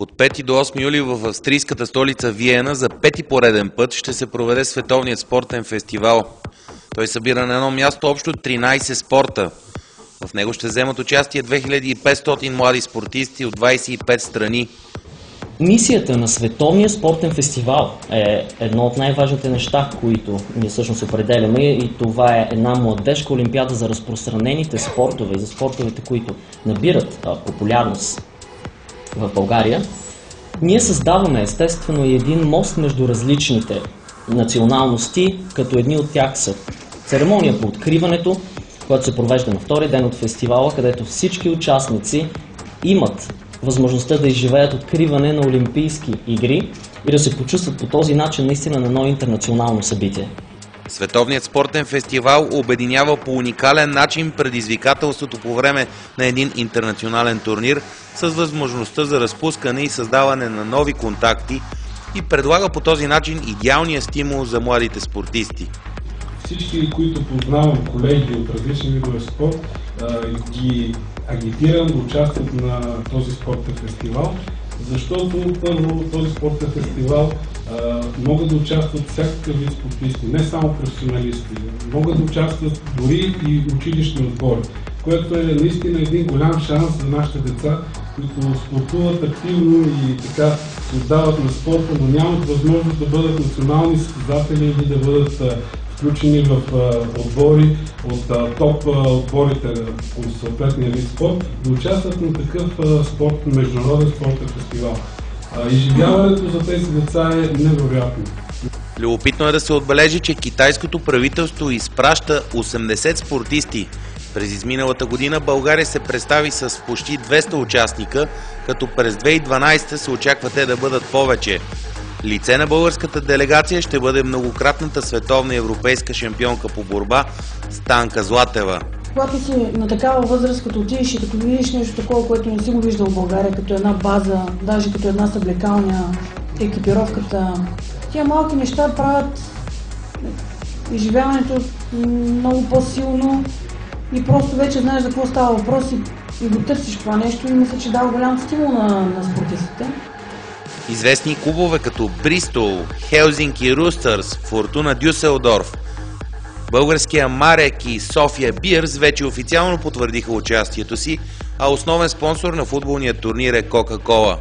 От 5 до 8 юли в австрийската столица Виена за пети пореден път ще се проведе Световният спортен фестивал. Той събира на едно място общо 13 спорта. В него ще вземат участие 2500 млади спортисти от 25 страни. Мисията на Световния спортен фестивал е едно от най-важните неща, които ние всъщност определяме, и това е една младежка олимпиада за разпространените спортове и за спортовете, които набират популярност в България. Ние създаваме естествено и един мост между различните националности, като едни от тях са церемония по откриването, която се провежда на втори ден от фестивала, където всички участници имат възможността да изживеят откриване на Олимпийски игри и да се почувстват по този начин наистина на едно интернационално събитие. Световният спортен фестивал обединява по уникален начин предизвикателството по време на един интернационален турнир с възможността за разпускане и създаване на нови контакти и предлага по този начин идеалния стимул за младите спортисти. Всички, които познавам колеги от различни видове спорт, ги агитирам да участват на този спортен фестивал, защото първо този спортен фестивал могат да участват всякакъв вид спортисти, не само професионалисти, могат да участват дори и училищни отбори, което е наистина един голям шанс за нашите деца, които спортуват активно и така се отдават на спорта, но нямат възможност да бъдат национални състезатели или да бъдат включени в отбори от топ отборите от съответния вид спорт, да участват на такъв международен спортен фестивал. Изживяването за тези деца е невероятно. Любопитно е да се отбележи, че китайското правителство изпраща 80 спортисти. През изминалата година България се представи с почти 200 участника, като през 2012 се очаква те да бъдат повече. Лице на българската делегация ще бъде многократната световна и европейска шампионка по борба Станка Златева. Когато си на такава възраст, като отидеш и като видиш нещо такова, което не си го виждал в България, като една база, даже като една съблекалня, екипировката, тия малки неща правят изживяването много по-силно и просто вече знаеш за какво става въпрос и го търсиш това нещо и мисля, че дава голям стимул на спортистите. Известни клубове като Бристол, Хелзинки Рустърс, Фортуна Дюселдорф, българския Марек и София Бирс вече официално потвърдиха участието си, а основен спонсор на футболния турнир е Кока-кола.